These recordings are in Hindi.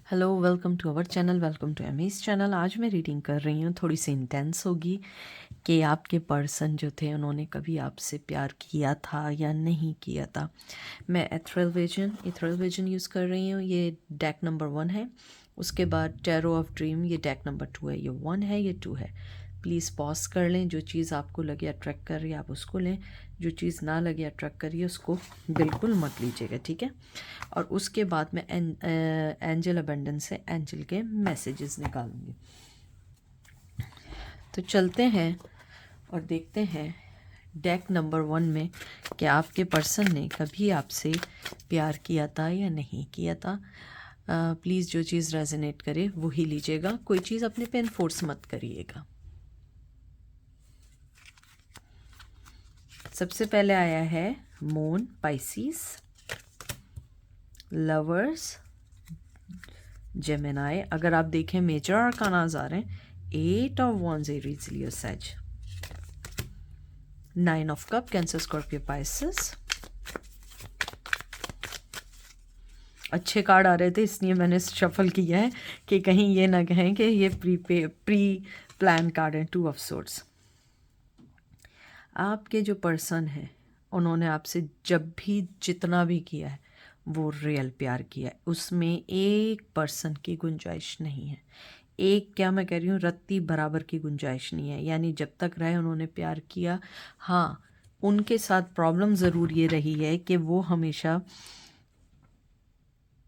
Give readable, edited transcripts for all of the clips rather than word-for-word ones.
Hello, welcome to our channel, welcome to Amy's channel. आज मैं रीडिंग कर रही हूँ, थोड़ी सी इंटेंस होगी कि आपके पर्सन जो थे उन्होंने कभी आपसे प्यार किया था या नहीं किया था। मैं इथरल विजन यूज़ कर रही हूँ। ये डेक नंबर 1 है। उसके बाद टैरो ऑफ ड्रीम, ये डेक नंबर 2 है। ये 1 है, ये 2 है। प्लीज़ पॉज कर लें। जो चीज़ आपको लगे अट्रैक्ट कर रही है आप उसको लें, जो चीज़ ना लगे अट्रैक्ट करिए उसको बिल्कुल मत लीजिएगा, ठीक है। और उसके बाद मैं एंजल अबेंडेंस से एंजल के मैसेजेस निकालूंगी। तो चलते हैं और देखते हैं डेक नंबर 1 में कि आपके पर्सन ने कभी आपसे प्यार किया था या नहीं किया था। प्लीज़ जो चीज़ रेजोनेट करे वो ही लीजिएगा, कोई चीज़ अपने पे इन्फोर्स मत करिएगा। सबसे पहले आया है मून पाइसिस, लवर्स, जेमिनाई। अगर आप देखें मेजर आर्कानाज आ रहे हैं 8 of wands, Aries, Leo, Sag, 9 of cups, Cancer, Scorpio, Pisces. अच्छे कार्ड आ रहे थे इसलिए मैंने शफल किया है कि कहीं ये ना कहें कि ये प्री प्लान कार्ड है। 2 ऑफ सोर्ड्स। आपके जो पर्सन है उन्होंने आपसे जब भी जितना भी किया है वो रियल प्यार किया है, उसमें 1% की गुंजाइश नहीं है। एक क्या मैं कह रही हूँ, रत्ती बराबर की गुंजाइश नहीं है। यानी जब तक रहे उन्होंने प्यार किया। हाँ, उनके साथ प्रॉब्लम ज़रूर ये रही है कि वो हमेशा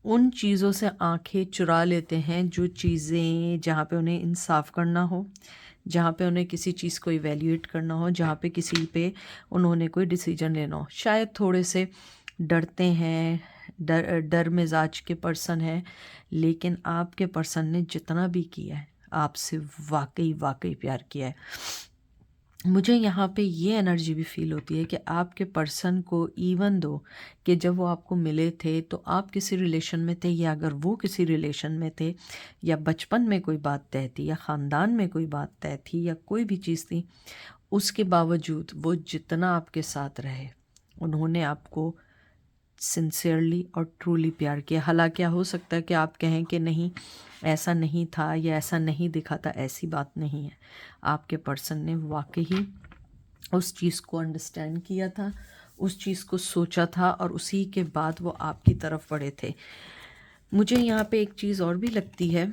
उन चीज़ों से आंखें चुरा लेते हैं जो चीज़ें जहाँ पे उन्हें इंसाफ करना हो, जहाँ पे उन्हें किसी चीज़ को इवेल्यूएट करना हो, जहाँ पे किसी पे उन्होंने कोई डिसीजन लेना हो। शायद थोड़े से डरते हैं, डर मिजाज के पर्सन है। लेकिन आपके पर्सन ने जितना भी किया है आपसे वाकई वाकई प्यार किया है। मुझे यहाँ पे ये एनर्जी भी फील होती है कि आपके पर्सन को इवन दो कि जब वो आपको मिले थे तो आप किसी रिलेशन में थे, या अगर वो किसी रिलेशन में थे, या बचपन में कोई बात तय थी, या ख़ानदान में कोई बात तय थी, या कोई भी चीज़ थी, उसके बावजूद वो जितना आपके साथ रहे उन्होंने आपको सिंसियरली और ट्रूली प्यार किया। हालांकि हो सकता है कि आप कहें कि नहीं ऐसा नहीं था या ऐसा नहीं दिखा था, ऐसी बात नहीं है। आपके पर्सन ने वाकई उस चीज़ को अंडरस्टैंड किया था, उस चीज़ को सोचा था और उसी के बाद वो आपकी तरफ बढ़े थे। मुझे यहाँ पे एक चीज़ और भी लगती है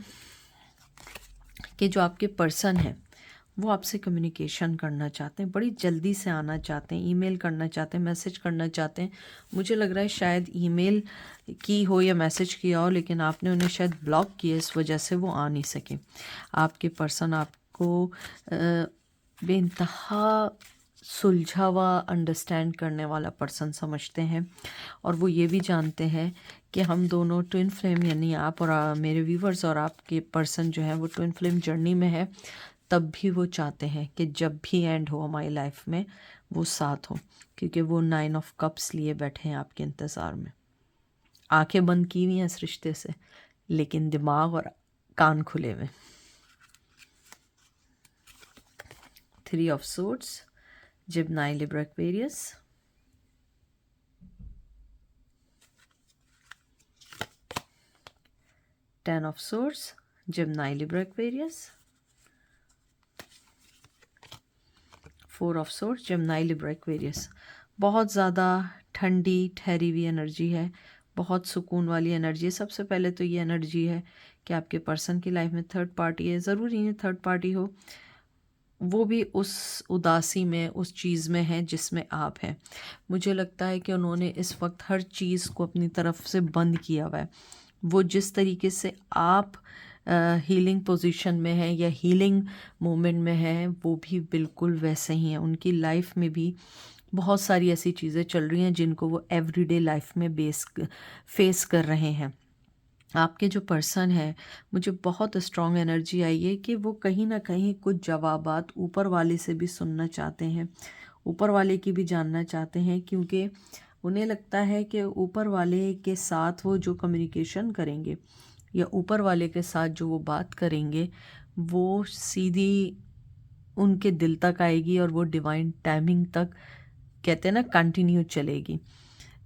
कि जो आपके पर्सन है वो आपसे कम्युनिकेशन करना चाहते हैं, बड़ी जल्दी से आना चाहते हैं, ईमेल करना चाहते हैं, मैसेज करना चाहते हैं। मुझे लग रहा है शायद ईमेल की हो या मैसेज किया हो, लेकिन आपने उन्हें शायद ब्लॉक किया, इस वजह से वो आ नहीं सके। आपके पर्सन आपको बेइंतहा सुलझा हुआ, अंडरस्टैंड करने वाला पर्सन समझते हैं। और वो ये भी जानते हैं कि हम दोनों ट्विन फ्लेम, यानी आप और मेरे व्यूवर्स और आपके पर्सन जो है वो ट्विन फ्लेम जर्नी में है। तब भी वो चाहते हैं कि जब भी एंड हो हमारी लाइफ में वो साथ हो, क्योंकि वो 9 ऑफ कप्स लिए बैठे हैं आपके इंतज़ार में। आंखें बंद की हुई हैं इस रिश्ते से, लेकिन दिमाग और कान खुले हुए। 3 of swords, Gemini, Libra, Aquarius. 10 of swords, Gemini, Libra, Aquarius. 4 of swords, Gemini, Libra, Aquarius. बहुत ज़्यादा ठंडी ठहरी हुई एनर्जी है, बहुत सुकून वाली एनर्जी है। सबसे पहले तो ये एनर्जी है कि आपके पर्सन की लाइफ में थर्ड पार्टी है। ज़रूरी नहीं थर्ड पार्टी हो, वो भी उस उदासी में, उस चीज़ में है जिसमें आप हैं। मुझे लगता है कि उन्होंने इस वक्त हर चीज़ को अपनी तरफ से बंद किया हुआ है। वो जिस तरीके से आप हीलिंग पोजीशन में है या हीलिंग मोमेंट में है, वो भी बिल्कुल वैसे ही हैं। उनकी लाइफ में भी बहुत सारी ऐसी चीज़ें चल रही हैं जिनको वो एवरीडे लाइफ में फेस कर रहे हैं। आपके जो पर्सन है, मुझे बहुत स्ट्रॉन्ग एनर्जी आई है कि वो कहीं ना कहीं कुछ जवाबात ऊपर वाले से भी सुनना चाहते हैं, ऊपर वाले की भी जानना चाहते हैं, क्योंकि उन्हें लगता है कि ऊपर वाले के साथ वो जो कम्युनिकेशन करेंगे या ऊपर वाले के साथ जो वो बात करेंगे वो सीधी उनके दिल तक आएगी और वो डिवाइन टाइमिंग तक, कहते हैं ना, कंटिन्यू चलेगी।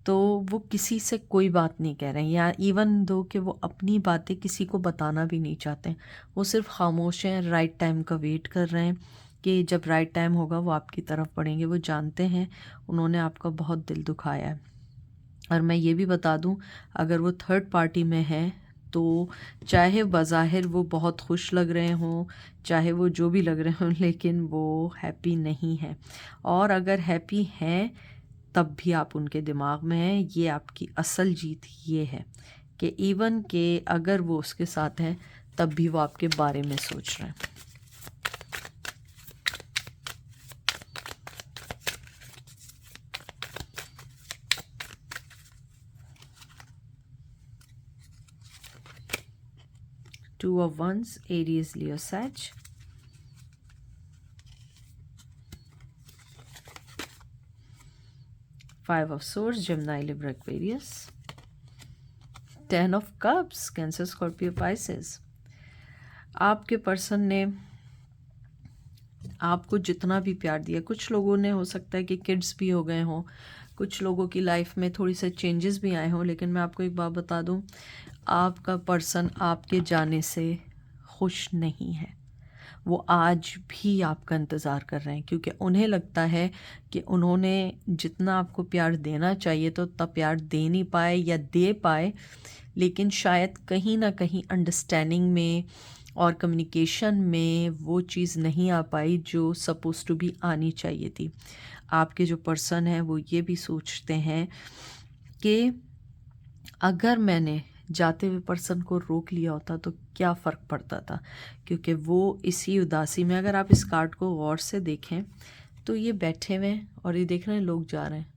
तो वो किसी से कोई बात नहीं कह रहे हैं, या इवन दो कि वो अपनी बातें किसी को बताना भी नहीं चाहते हैं। वो सिर्फ खामोश हैं, राइट टाइम का वेट कर रहे हैं कि जब राइट टाइम होगा वो आपकी तरफ बढ़ेंगे। वो जानते हैं उन्होंने आपका बहुत दिल दुखाया है। और मैं ये भी बता दूं, अगर वो थर्ड पार्टी में है तो चाहे बज़ाहिर वो बहुत खुश लग रहे हों, चाहे वो जो भी लग रहे हों, लेकिन वो हैप्पी नहीं है। और अगर हैप्पी हैं तब भी आप उनके दिमाग में हैं। ये आपकी असल जीत ये है कि इवन के अगर वो उसके साथ हैं तब भी वो आपके बारे में सोच रहे हैं। Two of Wands, Aries, Leo, Sag. Five of Swords, Gemini, Libra, Aquarius. Ten of Cups, Cancer, Scorpio, Pisces. आपके पर्सन ने आपको जितना भी प्यार दिया, कुछ लोगों ने हो सकता है कि किड्स भी हो गए हों, कुछ लोगों की लाइफ में थोड़ी से चेंजेस भी आए हों, लेकिन मैं आपको एक बात बता दूं, आपका पर्सन आपके जाने से खुश नहीं है। वो आज भी आपका इंतज़ार कर रहे हैं क्योंकि उन्हें लगता है कि उन्होंने जितना आपको प्यार देना चाहिए तो उतना प्यार दे नहीं पाए या दे पाए, लेकिन शायद कहीं ना कहीं अंडरस्टैंडिंग में और कम्युनिकेशन में वो चीज़ नहीं आ पाई जो सपोज टू बी आनी चाहिए थी। आपके जो पर्सन है वो ये भी सोचते हैं कि अगर मैंने जाते हुए पर्सन को रोक लिया होता तो क्या फ़र्क पड़ता था, क्योंकि वो इसी उदासी में, अगर आप इस कार्ड को गौर से देखें तो ये बैठे हुए हैं और ये देख रहे हैं लोग जा रहे हैं,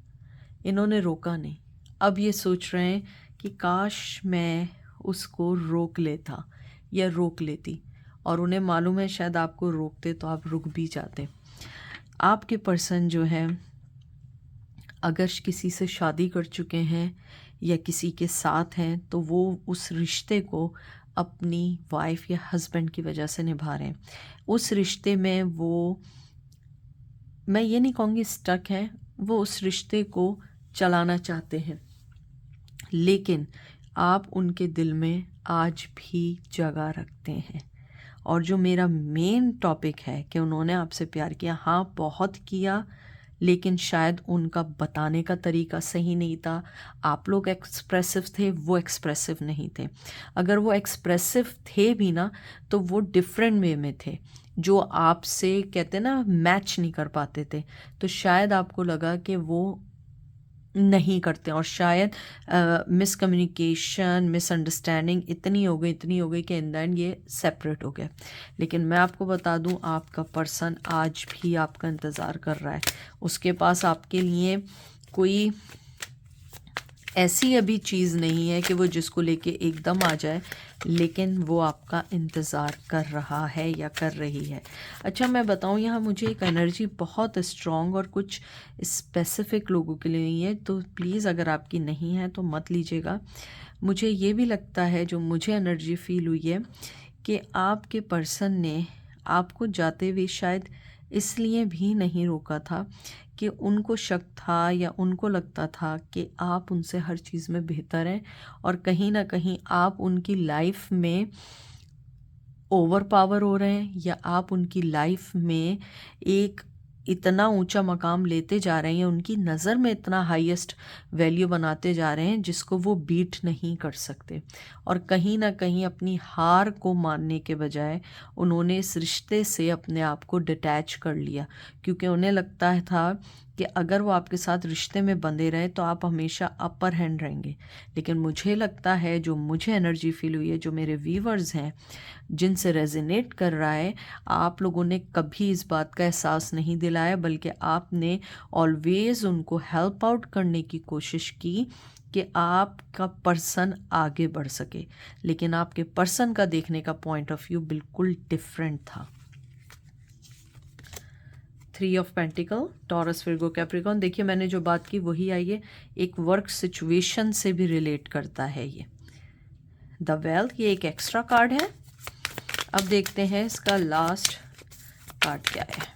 इन्होंने रोका नहीं। अब ये सोच रहे हैं कि काश मैं उसको रोक लेता या रोक लेती, और उन्हें मालूम है शायद आपको रोकते तो आप रुक भी जाते। आपके पर्सन जो है अगर किसी से शादी कर चुके हैं या किसी के साथ हैं तो वो उस रिश्ते को अपनी वाइफ या हस्बैंड की वजह से निभा रहे हैं। उस रिश्ते में वो, मैं ये नहीं कहूँगी स्टक हैं, वो उस रिश्ते को चलाना चाहते हैं, लेकिन आप उनके दिल में आज भी जगह रखते हैं। और जो मेरा मेन टॉपिक है कि उन्होंने आपसे प्यार किया, हाँ बहुत किया, लेकिन शायद उनका बताने का तरीका सही नहीं था। आप लोग एक्सप्रेसिव थे, वो एक्सप्रेसिव नहीं थे। अगर वो एक्सप्रेसिव थे भी ना तो वो डिफरेंट वे में थे, जो आपसे कहते ना मैच नहीं कर पाते थे। तो शायद आपको लगा कि वो नहीं करते, और शायद मिसकम्युनिकेशन, मिसअंडरस्टैंडिंग इतनी हो गई कि इन द एंड ये सेपरेट हो गए। लेकिन मैं आपको बता दूं, आपका पर्सन आज भी आपका इंतज़ार कर रहा है। उसके पास आपके लिए कोई ऐसी अभी चीज़ नहीं है कि वो जिसको लेके एकदम आ जाए, लेकिन वो आपका इंतज़ार कर रहा है या कर रही है। अच्छा मैं बताऊं, यहाँ मुझे एक एनर्जी बहुत स्ट्रॉन्ग और कुछ स्पेसिफिक लोगों के लिए नहीं है, तो प्लीज़ अगर आपकी नहीं है तो मत लीजिएगा। मुझे ये भी लगता है, जो मुझे एनर्जी फील हुई है, कि आपके पर्सन ने आपको जाते हुए शायद इसलिए भी नहीं रोका था कि उनको शक था या उनको लगता था कि आप उनसे हर चीज़ में बेहतर हैं, और कहीं ना कहीं आप उनकी लाइफ में ओवर पावर हो रहे हैं, या आप उनकी लाइफ में एक इतना ऊंचा मकाम लेते जा रहे हैं, उनकी नज़र में इतना हाईएस्ट वैल्यू बनाते जा रहे हैं जिसको वो बीट नहीं कर सकते। और कहीं ना कहीं अपनी हार को मानने के बजाय उन्होंने इस रिश्ते से अपने आप को डिटैच कर लिया, क्योंकि उन्हें लगता था कि अगर वो आपके साथ रिश्ते में बंधे रहे तो आप हमेशा अपर हैंड रहेंगे। लेकिन मुझे लगता है, जो मुझे एनर्जी फील हुई है, जो मेरे व्यूवर्स हैं जिनसे रेजोनेट कर रहा है, आप लोगों ने कभी इस बात का एहसास नहीं दिलाया, बल्कि आपने ऑलवेज़ उनको हेल्प आउट करने की कोशिश की कि आपका पर्सन आगे बढ़ सके। लेकिन आपके पर्सन का देखने का पॉइंट ऑफ व्यू बिल्कुल डिफरेंट था। 3 of pentacle, taurus, Virgo, Capricorn. देखिए मैंने जो बात की वही आई है, एक वर्क सिचुएशन से भी रिलेट करता है ये। द वेल्थ, ये एक एक्स्ट्रा कार्ड है। अब देखते हैं इसका लास्ट कार्ड क्या है।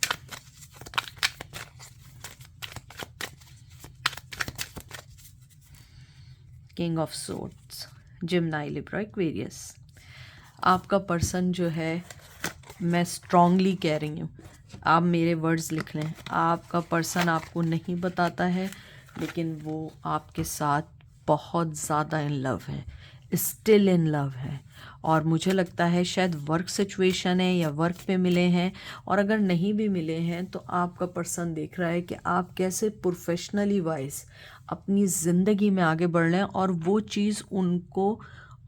King of swords, Gemini, Libra, Aquarius. आपका पर्सन जो है, मैं स्ट्रांगली कह रही हूँ, आप मेरे वर्ड्स लिख लें, आपका पर्सन आपको नहीं बताता है लेकिन वो आपके साथ बहुत ज़्यादा इन लव है, स्टिल इन लव है। और मुझे लगता है शायद वर्क सिचुएशन है या वर्क पे मिले हैं, और अगर नहीं भी मिले हैं तो आपका पर्सन देख रहा है कि आप कैसे प्रोफेशनली वाइज अपनी ज़िंदगी में आगे बढ़ रहे हैं, और वो चीज़ उनको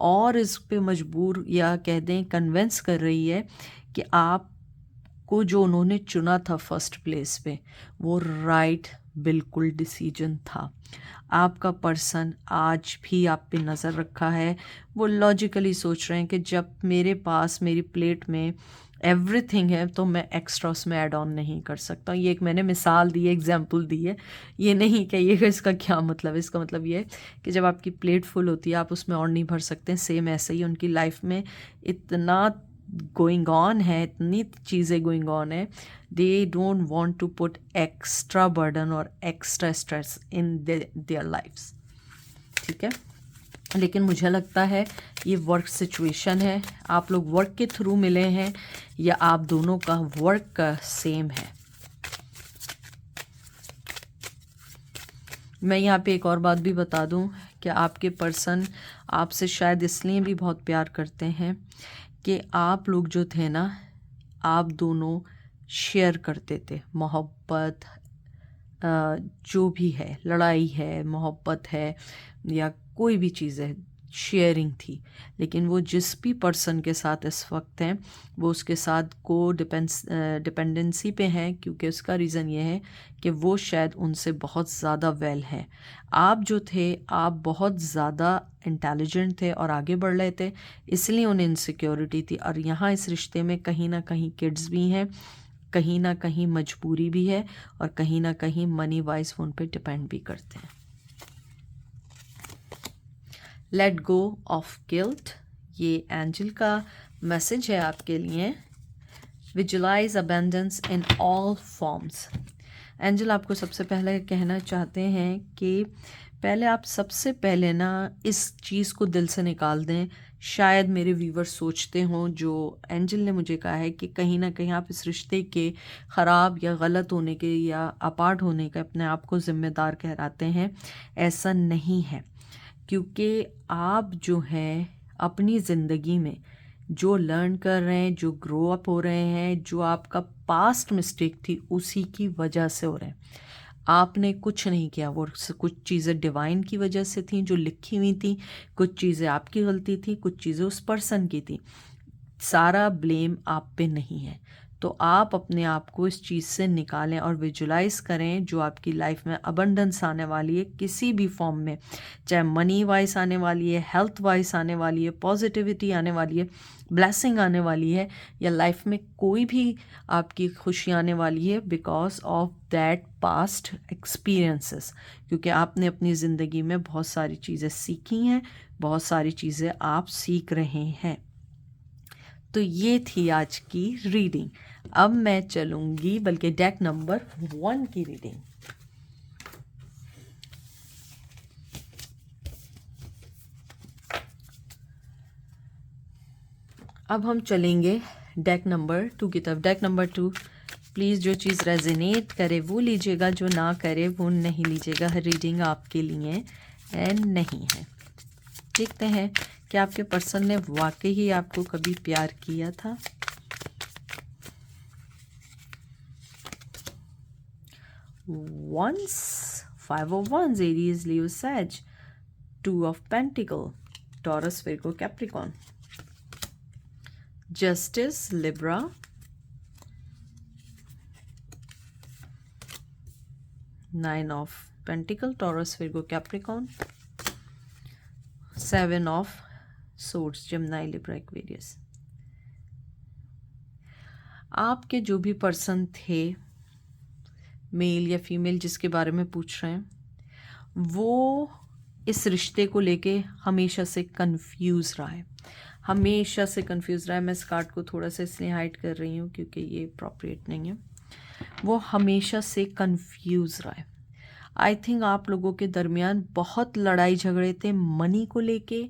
और इस पे मजबूर या कह दें कन्विंस कर रही है कि आपको जो उन्होंने चुना था फर्स्ट प्लेस पे वो राइट बिल्कुल डिसीजन था। आपका पर्सन आज भी आप पे नज़र रखा है। वो लॉजिकली सोच रहे हैं कि जब मेरे पास मेरी प्लेट में एवरीथिंग है तो मैं एक्स्ट्रा उसमें ऐड ऑन नहीं कर सकता। ये एक मैंने मिसाल दी है, एग्जाम्पल दी है, ये नहीं कहिएगा इसका क्या मतलब है। इसका मतलब ये है कि जब आपकी प्लेट फुल होती है आप उसमें और नहीं भर सकते। सेम ऐसे ही उनकी लाइफ में इतना गोइंग ऑन है, इतनी चीज़ें गोइंग ऑन है, they don't want to put extra burden और extra stress in their lifes. ठीक है, लेकिन मुझे लगता है ये वर्क सिचुएशन है, आप लोग वर्क के थ्रू मिले हैं या आप दोनों का वर्क का सेम है। मैं यहाँ पे एक और बात भी बता दूँ कि आपके पर्सन आपसे शायद इसलिए भी बहुत प्यार करते हैं कि आप लोग जो थे ना, आप दोनों शेयर करते थे मोहब्बत, जो भी है, लड़ाई है, मोहब्बत है या कोई भी चीज़ है, शेयरिंग थी। लेकिन वो जिस भी पर्सन के साथ इस वक्त हैं वो उसके साथ को डिपेंडेंसी पे हैं, क्योंकि उसका रीज़न ये है कि वो शायद उनसे बहुत ज़्यादा वेल है। आप जो थे, आप बहुत ज़्यादा इंटेलिजेंट थे और आगे बढ़ रहे थे, इसलिए उन्हें इनसिक्योरिटी थी। और यहाँ इस रिश्ते में कहीं ना कहीं किड्स भी हैं, कहीं ना कहीं मजबूरी भी है, और कहीं ना कहीं मनी वाइज उन पे डिपेंड भी करते हैं। लेट गो ऑफ गिल्ट, ये एंजल का मैसेज है आपके लिए। Visualise abundance in all forms. Angel आपको सबसे पहले कहना चाहते हैं कि पहले आप सबसे पहले ना इस चीज़ को दिल से निकाल दें। शायद मेरे व्यूवर्स सोचते हों, जो एंजल ने मुझे कहा है, कि कहीं ना कहीं आप इस रिश्ते के ख़राब या गलत होने के या अपार्ट होने के अपने आप को ज़िम्मेदार ठहराते हैं। ऐसा नहीं है, क्योंकि आप जो हैं अपनी ज़िंदगी में जो लर्न कर रहे हैं, जो ग्रो अप हो रहे हैं, जो आपका पास्ट मिस्टेक थी उसी की वजह से हो रहे हैं। आपने कुछ नहीं किया, वो कुछ चीज़ें डिवाइन की वजह से थी जो लिखी हुई थी, कुछ चीज़ें आपकी गलती थी, कुछ चीज़ें उस पर्सन की थी। सारा ब्लेम आप पे नहीं है। तो आप अपने आप को इस चीज़ से निकालें और विजुलाइज करें जो आपकी लाइफ में अबंडेंस आने वाली है किसी भी फॉर्म में, चाहे मनी वाइज आने वाली है, हेल्थ वाइज आने वाली है, पॉजिटिविटी आने वाली है, ब्लेसिंग आने वाली है, या लाइफ में कोई भी आपकी खुशी आने वाली है because of that past experiences. क्योंकि आपने अपनी ज़िंदगी में बहुत सारी चीज़ें सीखी हैं, बहुत सारी चीज़ें आप सीख रहे हैं। तो ये थी आज की रीडिंग। अब मैं चलूँगी बल्कि डेक नंबर 1 की रीडिंग। अब हम चलेंगे डेक नंबर 2 की तरफ। डेक नंबर 2, प्लीज़ जो चीज़ रेजोनेट करे वो लीजिएगा, जो ना करे वो नहीं लीजिएगा। हर रीडिंग आपके लिए नहीं है। देखते हैं कि आपके पर्सन ने वाकई ही आपको कभी प्यार किया था। Once, 5 of Wands, Aries, Leo, Sag, 2 of Pentacle, Taurus, Virgo, Capricorn, Justice, Libra, Nine of Pentacle, Taurus, Virgo, Capricorn, 7 of Swords, Gemini, Libra, Aquarius। आपके जो भी पर्सन थे, मेल या फीमेल, जिसके बारे में पूछ रहे हैं, वो इस रिश्ते को लेके हमेशा से कंफ्यूज रहा है, हमेशा से कंफ्यूज रहा है। मैं इस कार्ड को थोड़ा सा इसलिए हाइड कर रही हूँ क्योंकि ये अप्रोप्रिएट नहीं है। वो हमेशा से कंफ्यूज रहा है। आई थिंक आप लोगों के दरमियान बहुत लड़ाई झगड़े थे मनी को लेके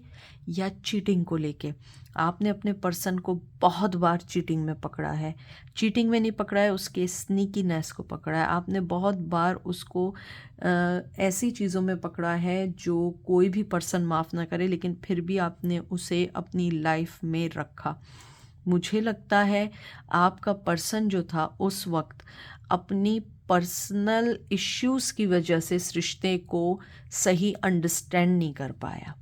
या चीटिंग को लेके। आपने अपने पर्सन को बहुत बार चीटिंग में पकड़ा है, चीटिंग में नहीं पकड़ा है, उसके स्नीकीनेस को पकड़ा है। आपने बहुत बार उसको ऐसी चीज़ों में पकड़ा है जो कोई भी पर्सन माफ़ ना करे, लेकिन फिर भी आपने उसे अपनी लाइफ में रखा। मुझे लगता है आपका पर्सन जो था उस वक्त अपनी पर्सनल इश्यूज़ की वजह से इस रिश्ते को सही अंडरस्टैंड नहीं कर पाया,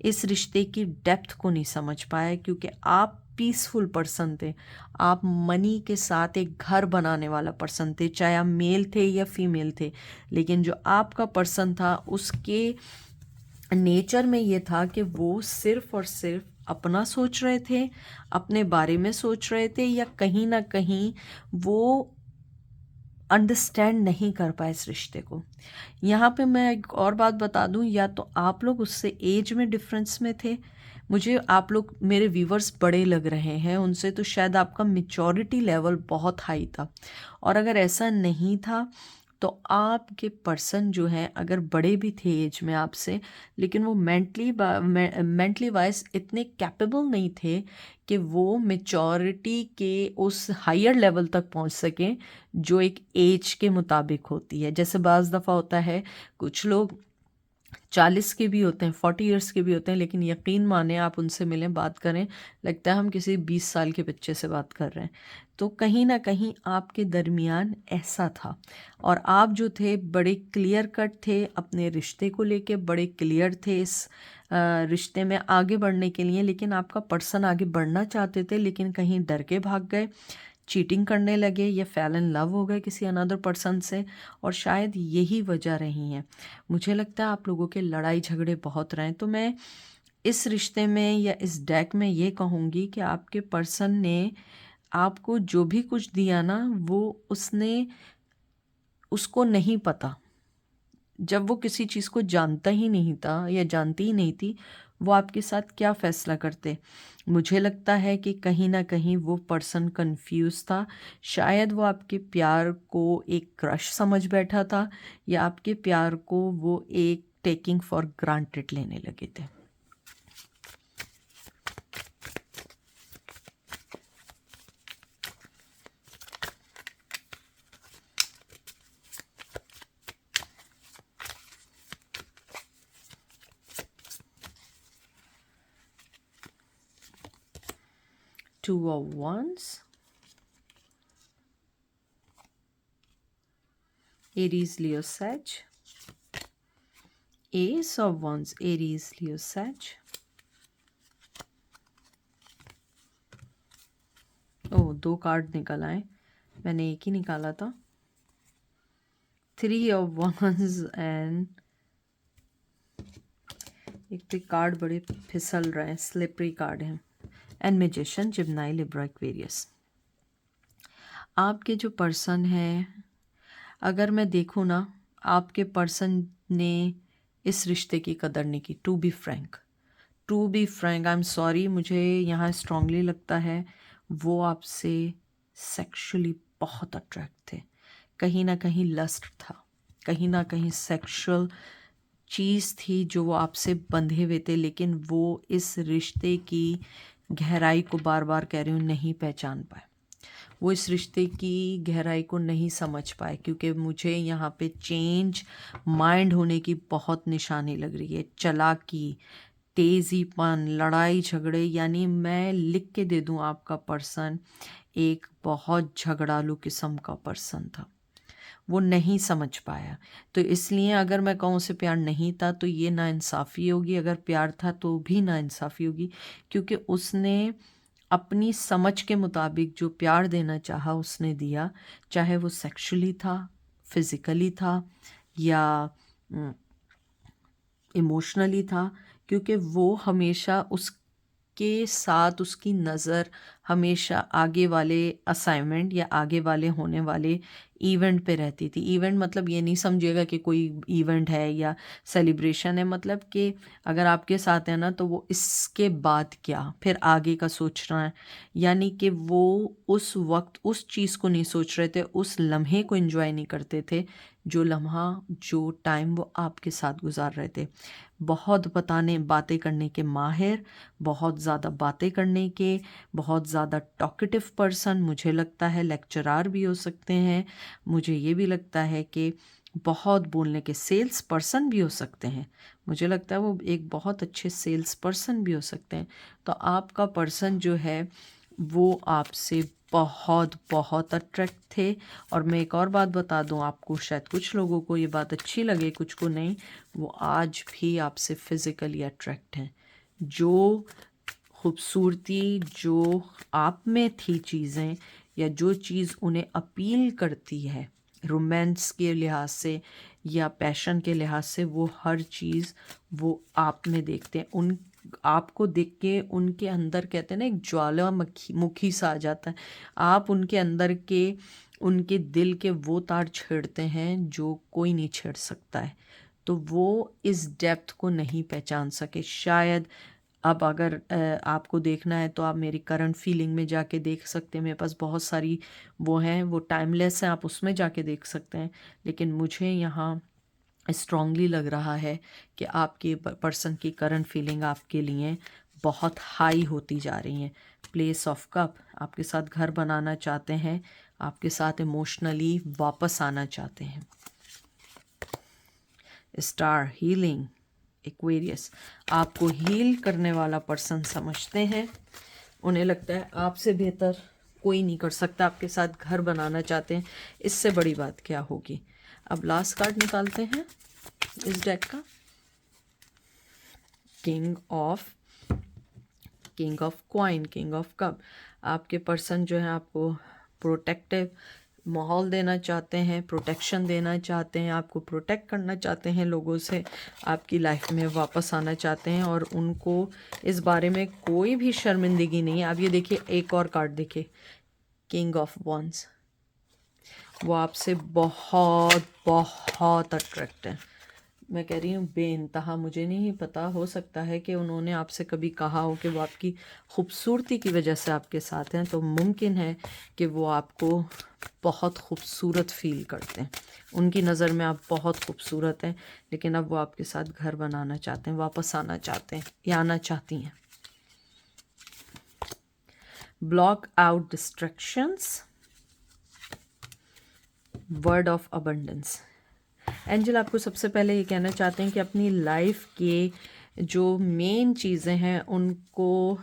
इस रिश्ते की डेप्थ को नहीं समझ पाया, क्योंकि आप पीसफुल पर्सन थे, आप मनी के साथ एक घर बनाने वाला पर्सन थे, चाहे आप मेल थे या फीमेल थे। लेकिन जो आपका पर्सन था उसके नेचर में ये था कि वो सिर्फ और सिर्फ अपना सोच रहे थे, अपने बारे में सोच रहे थे, या कहीं ना कहीं वो अंडरस्टैंड नहीं कर पाए इस रिश्ते को। यहाँ पे मैं एक और बात बता दूँ, या तो आप लोग उससे एज में डिफरेंस में थे। मुझे आप लोग मेरे व्यूवर्स बड़े लग रहे हैं उनसे, तो शायद आपका मेचोरिटी लेवल बहुत हाई था। और अगर ऐसा नहीं था तो आपके पर्सन जो है अगर बड़े भी थे एज में आपसे, लेकिन वो मेंटली वाइज इतने कैपेबल नहीं थे कि वो मेचोरिटी के उस हायर लेवल तक पहुंच सकें जो एक एज के मुताबिक होती है। जैसे बाज़ दफ़ा होता है कुछ लोग 40 के भी होते हैं, 40 इयर्स के भी होते हैं, लेकिन यकीन माने आप उनसे मिलें, बात करें, लगता है हम किसी 20 साल के बच्चे से बात कर रहे हैं। तो कहीं ना कहीं आपके दरमियान ऐसा था, और आप जो थे बड़े क्लियर कट थे अपने रिश्ते को लेके, बड़े क्लियर थे इस रिश्ते में आगे बढ़ने के लिए। लेकिन आपका पर्सन आगे बढ़ना चाहते थे, लेकिन कहीं डर के भाग गए, चीटिंग करने लगे, या फेल इन लव हो गए किसी अनदर पर्सन से, और शायद यही वजह रही है। मुझे लगता है आप लोगों के लड़ाई झगड़े बहुत रहे। तो मैं इस रिश्ते में या इस डेक में ये कहूँगी कि आपके पर्सन ने आपको जो भी कुछ दिया ना, वो उसको नहीं पता। जब वो किसी चीज़ को जानता ही नहीं था या जानती ही नहीं थी, वो आपके साथ क्या फ़ैसला करते। मुझे लगता है कि कहीं ना कहीं वो पर्सन कंफ्यूज था। शायद वो आपके प्यार को एक क्रश समझ बैठा था, या आपके प्यार को वो एक टेकिंग फॉर ग्रांटेड लेने लगे थे। Two of Wands, Aries, Leo, Sag, Ace of Wands, Aries, Leo, Sag, oh 2 card निकल आए, मैंने एक ही निकाला था। 3 of Wands एंड एक पे कार्ड बड़े फिसल रहे हैं, स्लिपरी कार्ड हैं, एंड मैजिशियन, जिम्नाई, लिब्रा, एक्वेरियस। आपके जो पर्सन है, अगर मैं देखूँ ना, आपके पर्सन ने इस रिश्ते की कदर नहीं की। To be frank, I am sorry, मुझे यहाँ स्ट्रांगली लगता है वो आपसे सेक्सुअली बहुत अट्रैक्ट थे। कहीं ना कहीं लस्ट था, कहीं ना कहीं सेक्सुअल चीज़ थी जो वो आपसे बंधे हुए थे, लेकिन वो इस रिश्ते की गहराई को, बार बार कह रही हूँ, नहीं पहचान पाए। वो इस रिश्ते की गहराई को नहीं समझ पाए, क्योंकि मुझे यहाँ पे चेंज माइंड होने की बहुत निशानी लग रही है। चालाकी, तेज़ीपन, लड़ाई झगड़े, यानी मैं लिख के दे दूँ, आपका पर्सन एक बहुत झगड़ालू किस्म का पर्सन था। वो नहीं समझ पाया, तो इसलिए अगर मैं कहूँ उसे प्यार नहीं था तो ये नाइंसाफ़ी होगी, अगर प्यार था तो भी नाइंसाफ़ी होगी, क्योंकि उसने अपनी समझ के मुताबिक जो प्यार देना चाहा उसने दिया, चाहे वो सेक्सुअली था, फिज़िकली था, या इमोशनली था, क्योंकि वो हमेशा आपके साथ उसकी नज़र हमेशा आगे वाले असाइनमेंट या आगे वाले होने वाले इवेंट पे रहती थी। इवेंट मतलब ये नहीं समझिएगा कि कोई इवेंट है या सेलिब्रेशन है, मतलब कि अगर आपके साथ है ना तो वो इसके बाद क्या, फिर आगे का सोच रहा है। यानी कि वो उस वक्त उस चीज़ को नहीं सोच रहे थे, उस लम्हे को एंजॉय नहीं करते थे जो लम्हा जो टाइम वो आपके साथ गुजार रहे थे। बहुत बातें करने के माहिर, बहुत ज़्यादा बातें करने के, बहुत ज़्यादा टॉकेटिव पर्सन, मुझे लगता है लेक्चरार भी हो सकते हैं। मुझे ये भी लगता है कि बहुत बोलने के सेल्स पर्सन भी हो सकते हैं। मुझे लगता है वो एक बहुत अच्छे सेल्स पर्सन भी हो सकते हैं। तो आपका पर्सन जो है वो आपसे बहुत बहुत अट्रैक्ट थे। और मैं एक और बात बता दूं आपको, शायद कुछ लोगों को ये बात अच्छी लगे, कुछ को नहीं, वो आज भी आपसे फिज़िकली अट्रैक्ट हैं। जो खूबसूरती जो आप में थी चीज़ें, या जो चीज़ उन्हें अपील करती है रोमांस के लिहाज से या पैशन के लिहाज से, वो हर चीज़ वो आप में देखते हैं। उन आपको देख के उनके अंदर कहते हैं ना एक ज्वालामुखी मुखी सा आ जाता है। आप उनके अंदर के उनके दिल के वो तार छेड़ते हैं जो कोई नहीं छेड़ सकता है। तो वो इस डेप्थ को नहीं पहचान सके शायद। अब अगर आपको देखना है तो आप मेरी करंट फीलिंग में जाके देख सकते हैं। मेरे पास बहुत सारी वो हैं, वो टाइमलेस हैं, आप उसमें जाके देख सकते हैं। लेकिन मुझे यहाँ स्ट्रांगली लग रहा है कि आपके पर्सन की करंट फीलिंग आपके लिए बहुत हाई होती जा रही हैं। प्लेस ऑफ कप, आपके साथ घर बनाना चाहते हैं, आपके साथ इमोशनली वापस आना चाहते हैं। स्टार, हीलिंग, एक्वेरियस, आपको हील करने वाला पर्सन समझते हैं। उन्हें लगता है आपसे बेहतर कोई नहीं कर सकता, आपके साथ घर बनाना चाहते हैं। इससे बड़ी बात क्या होगी। अब लास्ट कार्ड निकालते हैं इस डेक का, king of coin, king of cup. आपके पर्सन जो है आपको प्रोटेक्टिव माहौल देना चाहते हैं, प्रोटेक्शन देना चाहते हैं, आपको प्रोटेक्ट करना चाहते हैं, लोगों से आपकी लाइफ में वापस आना चाहते हैं। और उनको इस बारे में कोई भी शर्मिंदगी नहीं है। आप ये देखिए, एक और कार्ड देखिए, किंग ऑफ वॉन्ड्स। वो आपसे बहुत बहुत अट्रैक्ट है। मैं कह रही हूँ बेइंतहा। मुझे नहीं पता, हो सकता है कि उन्होंने आपसे कभी कहा हो कि वो आपकी खूबसूरती की वजह से आपके साथ हैं, तो मुमकिन है कि वो आपको बहुत खूबसूरत फील करते हैं। उनकी नज़र में आप बहुत खूबसूरत हैं, लेकिन अब वो आपके साथ घर बनाना चाहते हैं, वापस आना चाहते हैं या आना चाहती हैं। Block out distractions, word of abundance. Angel आपको सबसे पहले ये कहना चाहते हैं कि अपनी लाइफ के जो मेन चीज़ें हैं उनको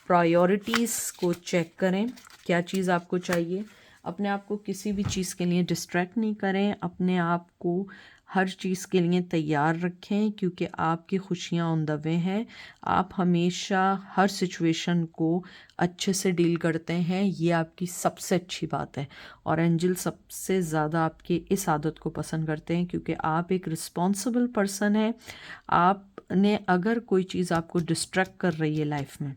प्रायोरिटीज़ को चेक करें। क्या चीज़ आपको चाहिए। अपने आप को किसी भी चीज़ के लिए डिस्ट्रैक्ट नहीं करें, अपने आप को हर चीज़ के लिए तैयार रखें, क्योंकि आपकी खुशियाँ ऑन द वे हैं। आप हमेशा हर सिचुएशन को अच्छे से डील करते हैं, ये आपकी सबसे अच्छी बात है। और एंजल सबसे ज़्यादा आपकी इस आदत को पसंद करते हैं, क्योंकि आप एक रिस्पॉन्सिबल पर्सन हैं। आपने अगर कोई चीज़ आपको डिस्ट्रैक्ट कर रही है लाइफ में,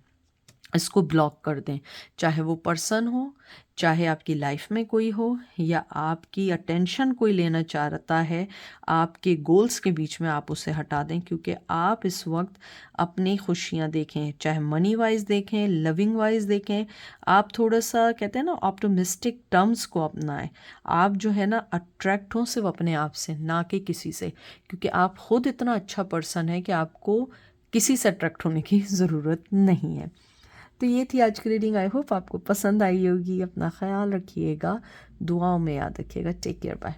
इसको ब्लॉक कर दें। चाहे वो पर्सन हो, चाहे आपकी लाइफ में कोई हो, या आपकी अटेंशन कोई लेना चाहता है आपके गोल्स के बीच में, आप उसे हटा दें। क्योंकि आप इस वक्त अपनी खुशियाँ देखें, चाहे मनी वाइज देखें, लविंग वाइज देखें, आप थोड़ा सा कहते हैं ना ऑप्टिमिस्टिक टर्म्स को अपनाएं। आप जो है ना अट्रैक्ट हो सिर्फ अपने आप से, ना कि किसी से। क्योंकि आप खुद इतना अच्छा पर्सन है कि आपको किसी से अट्रैक्ट होने की ज़रूरत नहीं है। तो ये थी आज की रीडिंग। आई होप आपको पसंद आई होगी। अपना ख्याल रखिएगा, दुआओं में याद रखिएगा। Take care, bye.